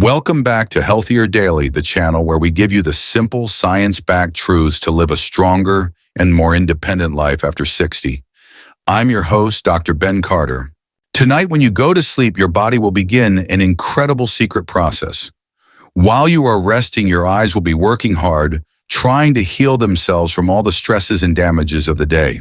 Welcome back to Healthier Daily, the channel where we give you the simple, science-backed truths to live a stronger and more independent life after 60. I'm your host, Dr. Ben Carter. Tonight, when you go to sleep, your body will begin an incredible secret process. While you are resting, your eyes will be working hard, trying to heal themselves from all the stresses and damages of the day.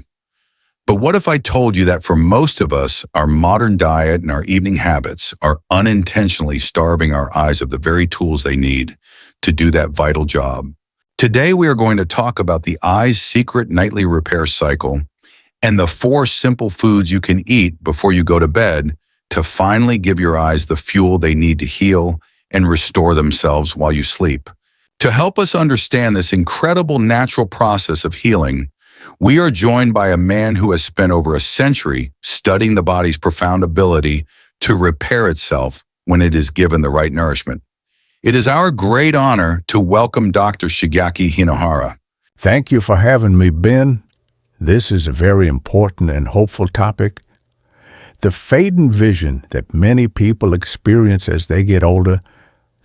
But what if I told you that for most of us, our modern diet and our evening habits are unintentionally starving our eyes of the very tools they need to do that vital job? Today, we are going to talk about the eye's secret nightly repair cycle and the 4 simple foods you can eat before you go to bed to finally give your eyes the fuel they need to heal and restore themselves while you sleep. To help us understand this incredible natural process of healing, we are joined by a man who has spent over a century studying the body's profound ability to repair itself when it is given the right nourishment. It is our great honor to welcome Dr. Shigeaki Hinohara. Thank you for having me, Ben. This is a very important and hopeful topic. The fading vision that many people experience as they get older,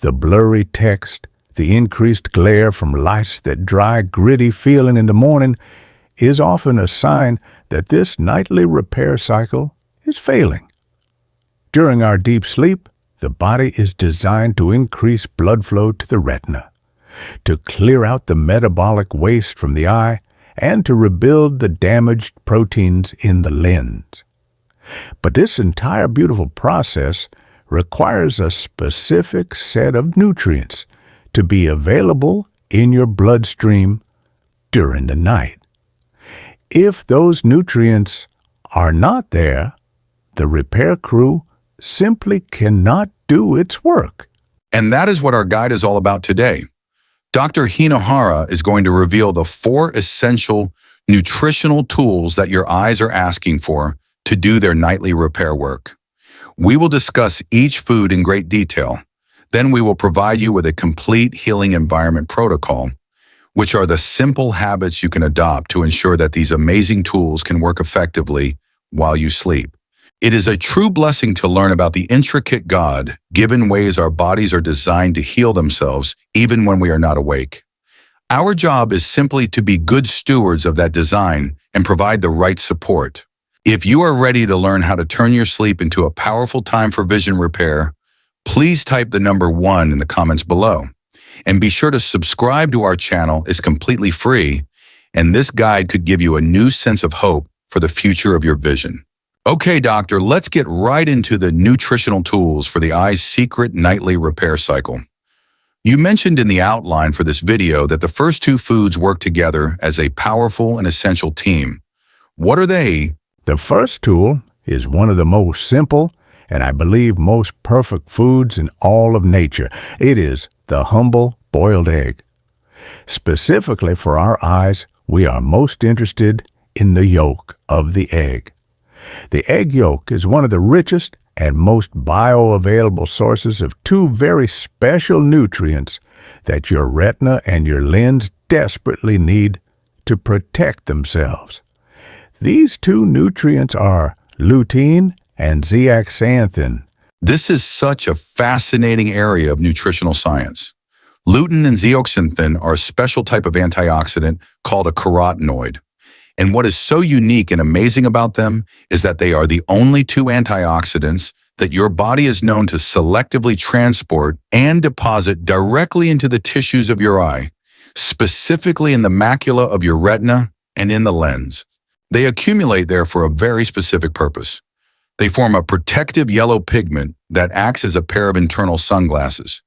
the blurry text, the increased glare from lights, that dry, gritty feeling in the morning, is often a sign that this nightly repair cycle is failing. During our deep sleep, the body is designed to increase blood flow to the retina, to clear out the metabolic waste from the eye, and to rebuild the damaged proteins in the lens. But this entire beautiful process requires a specific set of nutrients to be available in your bloodstream during the night. If those nutrients are not there, the repair crew simply cannot do its work. And that is what our guide is all about today. Dr. Hinohara is going to reveal the 4 essential nutritional tools that your eyes are asking for to do their nightly repair work. We will discuss each food in great detail. Then we will provide you with a complete healing environment protocol, which are the simple habits you can adopt to ensure that these amazing tools can work effectively while you sleep. It is a true blessing to learn about the intricate God-given ways our bodies are designed to heal themselves even when we are not awake. Our job is simply to be good stewards of that design and provide the right support. If you are ready to learn how to turn your sleep into a powerful time for vision repair, please type the number 1 in the comments below. And be sure to subscribe to our channel. It's completely free, and this guide could give you a new sense of hope for the future of your vision. Okay, doctor, let's get right into the nutritional tools for the eye's secret nightly repair cycle. You mentioned in the outline for this video that the first 2 foods work together as a powerful and essential team. What are they? The first tool is one of the most simple and I believe most perfect foods in all of nature. It is the humble boiled egg. Specifically for our eyes, we are most interested in the yolk of the egg. The egg yolk is one of the richest and most bioavailable sources of 2 very special nutrients that your retina and your lens desperately need to protect themselves. These 2 nutrients are lutein and Zeaxanthin. This is such a fascinating area of nutritional science. Lutein and Zeaxanthin are a special type of antioxidant called a carotenoid. And what is so unique and amazing about them is that they are the only 2 antioxidants that your body is known to selectively transport and deposit directly into the tissues of your eye, specifically in the macula of your retina and in the lens. They accumulate there for a very specific purpose. They form a protective yellow pigment that acts as a pair of internal sunglasses.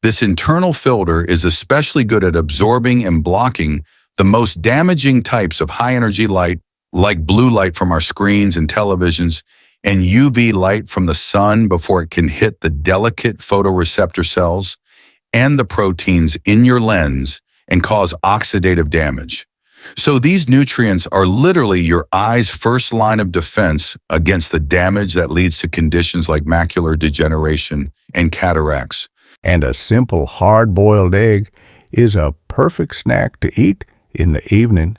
This internal filter is especially good at absorbing and blocking the most damaging types of high-energy light, like blue light from our screens and televisions, and UV light from the sun before it can hit the delicate photoreceptor cells and the proteins in your lens and cause oxidative damage. So these nutrients are literally your eye's first line of defense against the damage that leads to conditions like macular degeneration and cataracts. And a simple hard-boiled egg is a perfect snack to eat in the evening.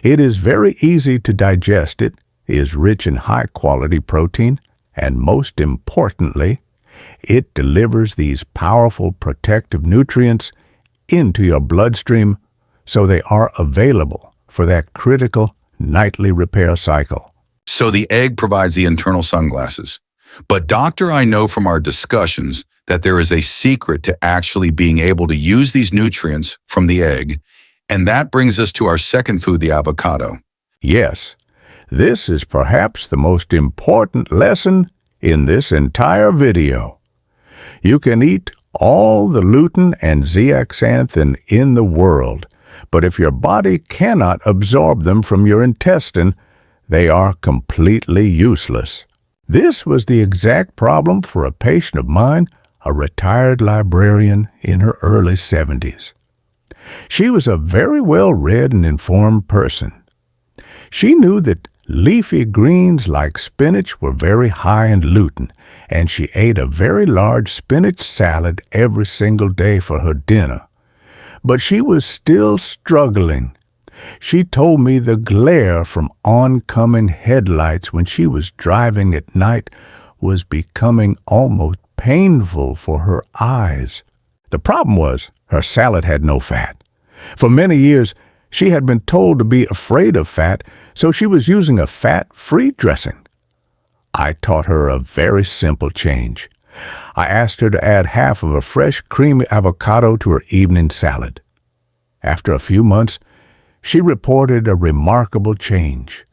It is very easy to digest. It is rich in high-quality protein, and most importantly, It delivers these powerful protective nutrients into your bloodstream so they are available for that critical nightly repair cycle. So the egg provides the internal sunglasses. But doctor, I know from our discussions that there is a secret to actually being able to use these nutrients from the egg, and that brings us to our second food, the avocado. Yes, this is perhaps the most important lesson in this entire video. You can eat all the lutein and zeaxanthin in the world, but if your body cannot absorb them from your intestine, they are completely useless. This was the exact problem for a patient of mine, a retired librarian in her early 70s. She was a very well-read and informed person. She knew that leafy greens like spinach were very high in lutein, and she ate a very large spinach salad every single day for her dinner. But she was still struggling. She told me the glare from oncoming headlights when she was driving at night was becoming almost painful for her eyes. The problem was her salad had no fat. For many years, she had been told to be afraid of fat, so she was using a fat-free dressing. I taught her a very simple change. I asked her to add half of a fresh, creamy avocado to her evening salad. After a few months, she reported a remarkable change.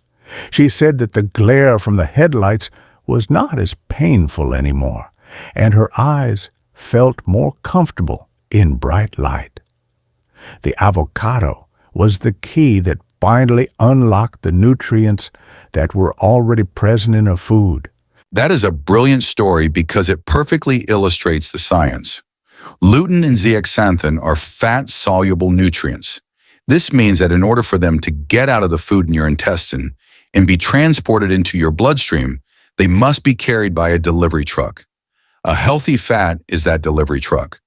She said that the glare from the headlights was not as painful anymore, and her eyes felt more comfortable in bright light. The avocado was the key that finally unlocked the nutrients that were already present in her food. That is a brilliant story because it perfectly illustrates the science. Lutein and zeaxanthin are fat-soluble nutrients. This means that in order for them to get out of the food in your intestine and be transported into your bloodstream, they must be carried by a delivery truck. A healthy fat is that delivery truck.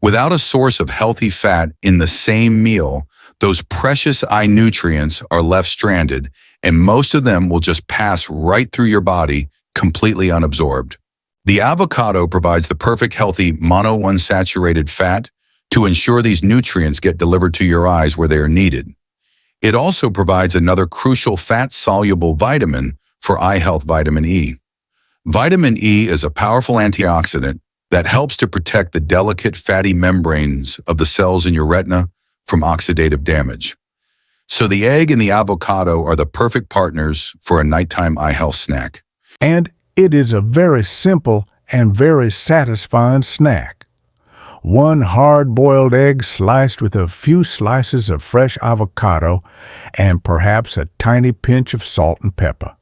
Without a source of healthy fat in the same meal, those precious eye nutrients are left stranded, and most of them will just pass right through your body, completely unabsorbed. The avocado provides the perfect healthy monounsaturated fat to ensure these nutrients get delivered to your eyes where they are needed. It also provides another crucial fat-soluble vitamin for eye health, vitamin E. Vitamin E is a powerful antioxidant that helps to protect the delicate fatty membranes of the cells in your retina from oxidative damage. So the egg and the avocado are the perfect partners for a nighttime eye health snack. And it is a very simple and very satisfying snack. One hard-boiled egg sliced with a few slices of fresh avocado and perhaps a tiny pinch of salt and pepper.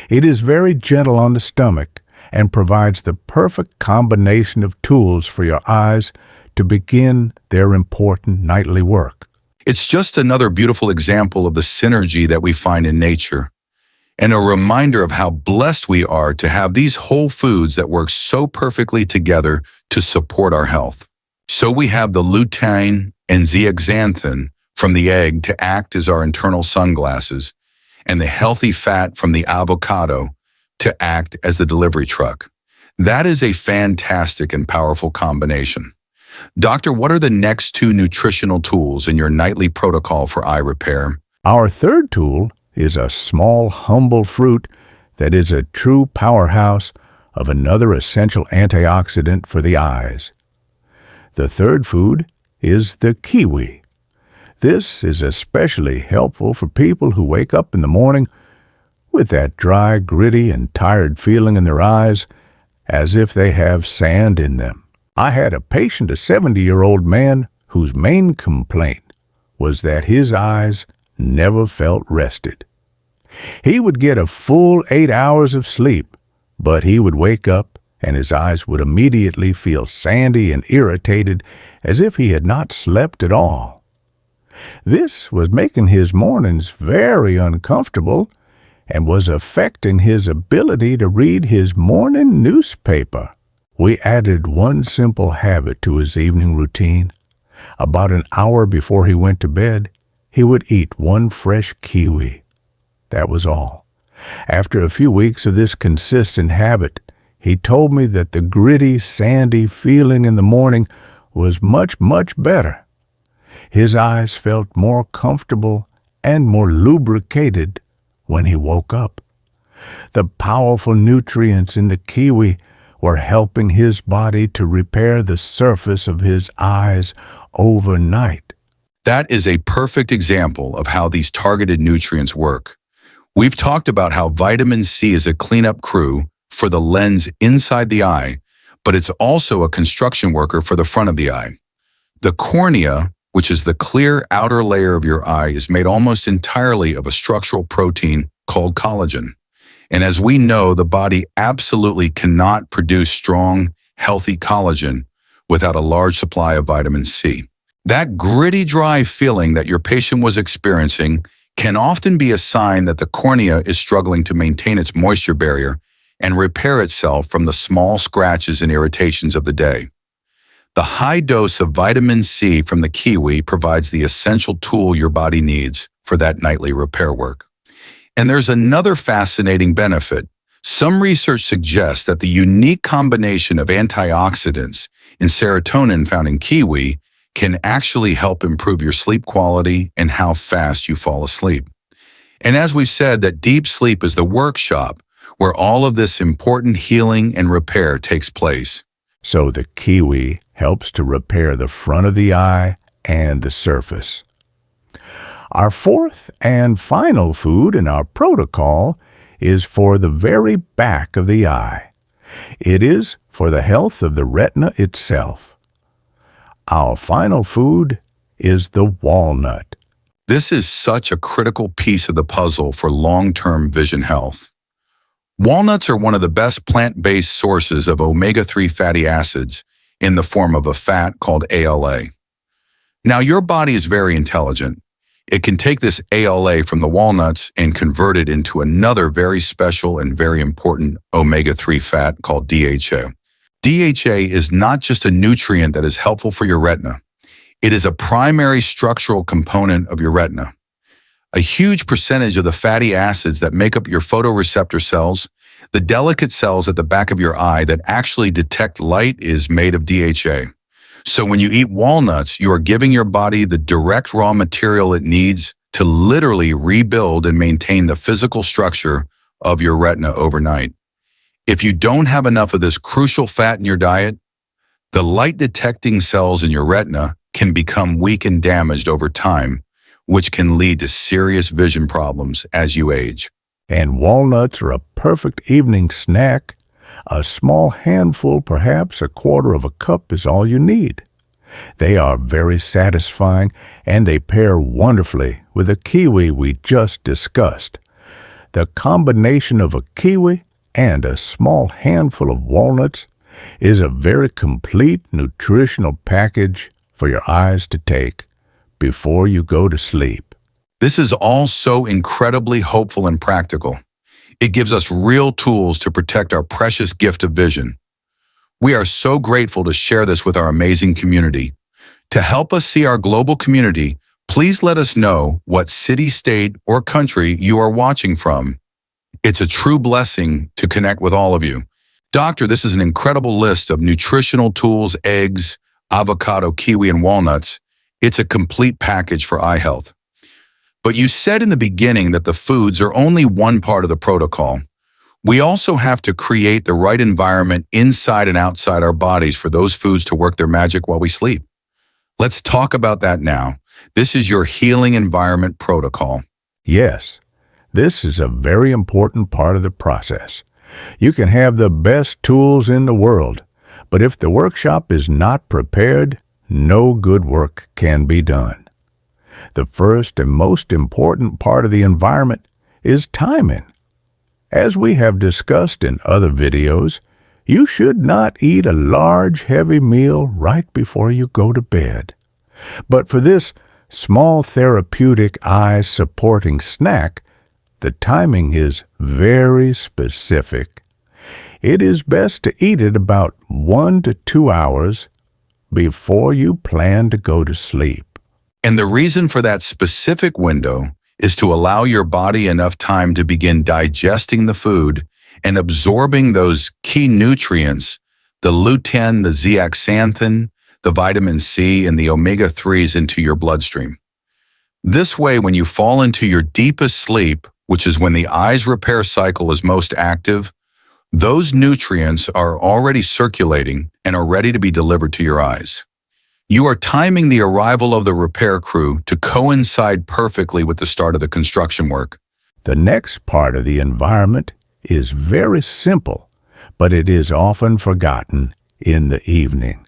It is very gentle on the stomach and provides the perfect combination of tools for your eyes to begin their important nightly work. It's just another beautiful example of the synergy that we find in nature, and a reminder of how blessed we are to have these whole foods that work so perfectly together to support our health. So we have the lutein and zeaxanthin from the egg to act as our internal sunglasses, and the healthy fat from the avocado to act as the delivery truck. That is a fantastic and powerful combination. Doctor, what are the next two nutritional tools in your nightly protocol for eye repair? Our third tool is a small, humble fruit that is a true powerhouse of another essential antioxidant for the eyes. The third food is the kiwi. This is especially helpful for people who wake up in the morning with that dry, gritty, and tired feeling in their eyes as if they have sand in them. I had a patient, a 70-year-old man, whose main complaint was that his eyes never felt rested. He would get a full 8 hours of sleep, but he would wake up and his eyes would immediately feel sandy and irritated as if he had not slept at all. This was making his mornings very uncomfortable and was affecting his ability to read his morning newspaper. We added one simple habit to his evening routine. About an hour before he went to bed, he would eat one fresh kiwi. That was all. After a few weeks of this consistent habit, He told me that the gritty, sandy feeling in the morning was much, much better. His eyes felt more comfortable and more lubricated when he woke up. The powerful nutrients in the kiwi were helping his body to repair the surface of his eyes overnight. That is a perfect example of how these targeted nutrients work. We've talked about how vitamin C is a cleanup crew for the lens inside the eye, but it's also a construction worker for the front of the eye. The cornea, which is the clear outer layer of your eye, is made almost entirely of a structural protein called collagen. And as we know, the body absolutely cannot produce strong, healthy collagen without a large supply of vitamin C. That gritty, dry feeling that your patient was experiencing can often be a sign that the cornea is struggling to maintain its moisture barrier and repair itself from the small scratches and irritations of the day. The high dose of vitamin C from the kiwi provides the essential tool your body needs for that nightly repair work. And there's another fascinating benefit. Some research suggests that the unique combination of antioxidants and serotonin found in kiwi can actually help improve your sleep quality and how fast you fall asleep. And as we've said, that deep sleep is the workshop where all of this important healing and repair takes place. So the kiwi helps to repair the front of the eye and the surface. Our fourth and final food in our protocol is for the very back of the eye. It is for the health of the retina itself. Our final food is the walnut. This is such a critical piece of the puzzle for long-term vision health. Walnuts are one of the best plant-based sources of omega-3 fatty acids in the form of a fat called ALA. Now, your body is very intelligent. It can take this ALA from the walnuts and convert it into another very special and very important omega-3 fat called DHA. DHA is not just a nutrient that is helpful for your retina. It is a primary structural component of your retina. A huge percentage of the fatty acids that make up your photoreceptor cells, the delicate cells at the back of your eye that actually detect light, is made of DHA. So when you eat walnuts, you are giving your body the direct raw material it needs to literally rebuild and maintain the physical structure of your retina overnight. If you don't have enough of this crucial fat in your diet, the light-detecting cells in your retina can become weak and damaged over time, which can lead to serious vision problems as you age. And walnuts are a perfect evening snack. A small handful, perhaps a quarter of a cup, is all you need. They are very satisfying, and they pair wonderfully with the kiwi we just discussed. The combination of a kiwi and a small handful of walnuts is a very complete nutritional package for your eyes to take before you go to sleep. This is all so incredibly hopeful and practical. It gives us real tools to protect our precious gift of vision. We are so grateful to share this with our amazing community. To help us see our global community, please let us know what city, state, or country you are watching from. It's a true blessing to connect with all of you. Doctor, this is an incredible list of nutritional tools: eggs, avocado, kiwi, and walnuts. It's a complete package for eye health. But you said in the beginning that the foods are only one part of the protocol. We also have to create the right environment inside and outside our bodies for those foods to work their magic while we sleep. Let's talk about that now. This is your healing environment protocol. Yes, this is a very important part of the process. You can have the best tools in the world, but if the workshop is not prepared, no good work can be done. The first and most important part of the environment is timing. As we have discussed in other videos, you should not eat a large, heavy meal right before you go to bed. But for this small therapeutic eye-supporting snack, the timing is very specific. It is best to eat it about 1 to 2 hours before you plan to go to sleep. And the reason for that specific window is to allow your body enough time to begin digesting the food and absorbing those key nutrients, the lutein, the zeaxanthin, the vitamin C, and the omega-3s into your bloodstream. This way, when you fall into your deepest sleep, which is when the eye's repair cycle is most active, those nutrients are already circulating and are ready to be delivered to your eyes. You are timing the arrival of the repair crew to coincide perfectly with the start of the construction work. The next part of the environment is very simple, but it is often forgotten in the evening.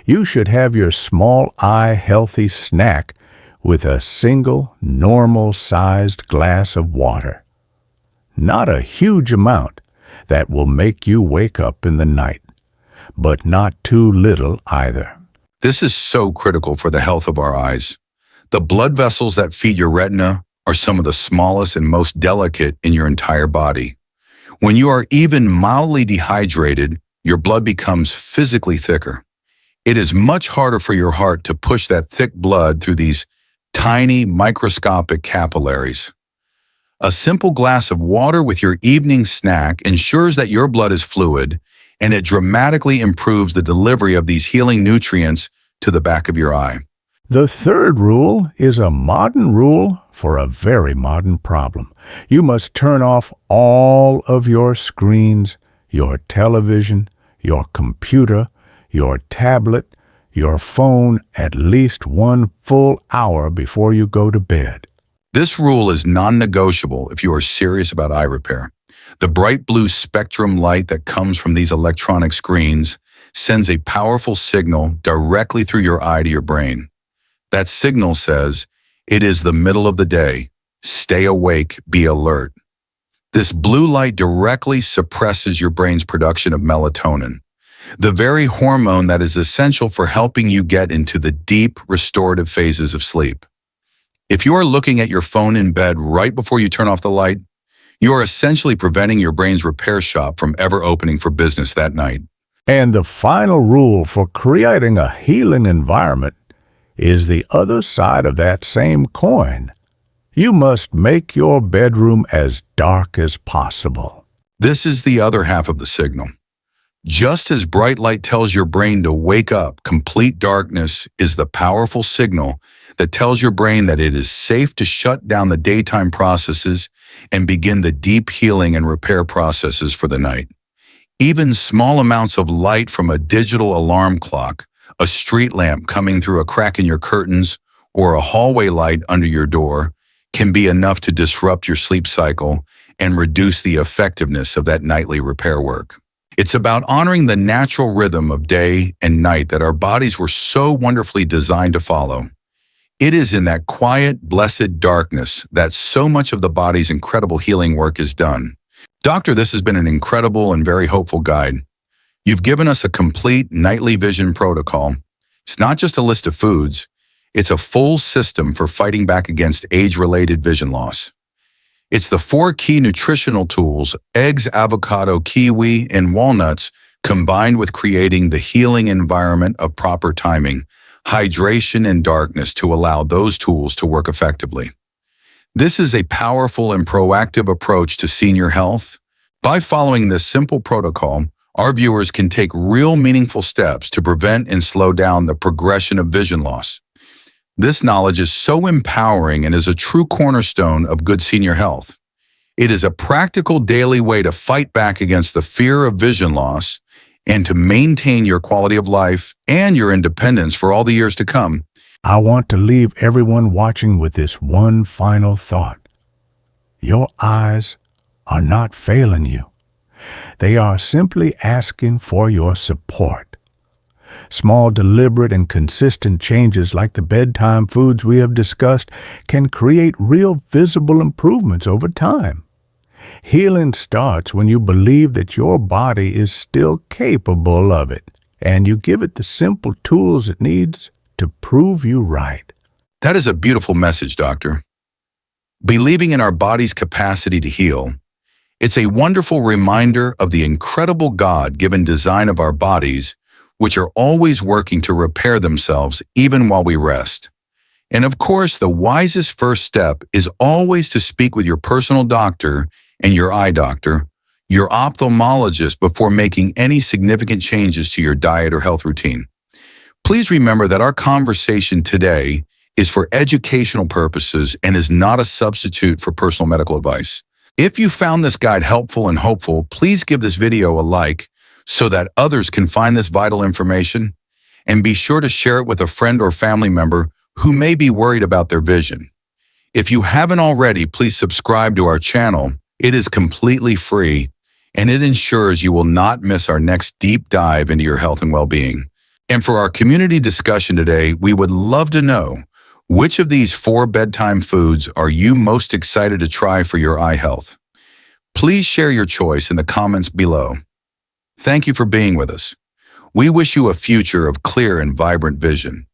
You should have your small eye healthy snack with a single normal-sized glass of water. Not a huge amount that will make you wake up in the night, but not too little either. This is so critical for the health of our eyes. The blood vessels that feed your retina are some of the smallest and most delicate in your entire body. When you are even mildly dehydrated, your blood becomes physically thicker. It is much harder for your heart to push that thick blood through these tiny microscopic capillaries. A simple glass of water with your evening snack ensures that your blood is fluid, and it dramatically improves the delivery of these healing nutrients to the back of your eye. The third rule is a modern rule for a very modern problem. You must turn off all of your screens, your television, your computer, your tablet, your phone at least 1 full hour before you go to bed. This rule is non-negotiable if you are serious about eye repair. The bright blue spectrum light that comes from these electronic screens sends a powerful signal directly through your eye to your brain. That signal says, "It is the middle of the day. Stay awake, be alert." This blue light directly suppresses your brain's production of melatonin, the very hormone that is essential for helping you get into the deep, restorative phases of sleep. If you are looking at your phone in bed right before you turn off the light, you are essentially preventing your brain's repair shop from ever opening for business that night. And the final rule for creating a healing environment is the other side of that same coin. You must make your bedroom as dark as possible. This is the other half of the signal. Just as bright light tells your brain to wake up, complete darkness is the powerful signal that tells your brain that it is safe to shut down the daytime processes and begin the deep healing and repair processes for the night. Even small amounts of light from a digital alarm clock, a street lamp coming through a crack in your curtains, or a hallway light under your door can be enough to disrupt your sleep cycle and reduce the effectiveness of that nightly repair work. It's about honoring the natural rhythm of day and night that our bodies were so wonderfully designed to follow. It is in that quiet, blessed darkness that so much of the body's incredible healing work is done. Doctor, this has been an incredible and very hopeful guide. You've given us a complete nightly vision protocol. It's not just a list of foods, it's a full system for fighting back against age-related vision loss. It's the 4 key nutritional tools, eggs, avocado, kiwi, and walnuts, combined with creating the healing environment of proper timing, hydration, and darkness to allow those tools to work effectively. This is a powerful and proactive approach to senior health. By following this simple protocol, our viewers can take real meaningful steps to prevent and slow down the progression of vision loss. This knowledge is so empowering and is a true cornerstone of good senior health. It is a practical daily way to fight back against the fear of vision loss and to maintain your quality of life and your independence for all the years to come. I want to leave everyone watching with this one final thought. Your eyes are not failing you. They are simply asking for your support. Small, deliberate, and consistent changes like the bedtime foods we have discussed can create real visible improvements over time. Healing starts when you believe that your body is still capable of it, and you give it the simple tools it needs to prove you right. That is a beautiful message, Doctor. Believing in our body's capacity to heal, it's a wonderful reminder of the incredible God-given design of our bodies, which are always working to repair themselves even while we rest. And of course, the wisest first step is always to speak with your personal doctor and your eye doctor, your ophthalmologist before making any significant changes to your diet or health routine. Please remember that our conversation today is for educational purposes and is not a substitute for personal medical advice. If you found this guide helpful and hopeful, please give this video a like so that others can find this vital information, and be sure to share it with a friend or family member who may be worried about their vision. If you haven't already, please subscribe to our channel. It is completely free, and it ensures you will not miss our next deep dive into your health and well-being. And for our community discussion today, we would love to know, which of these 4 bedtime foods are you most excited to try for your eye health? Please share your choice in the comments below. Thank you for being with us. We wish you a future of clear and vibrant vision.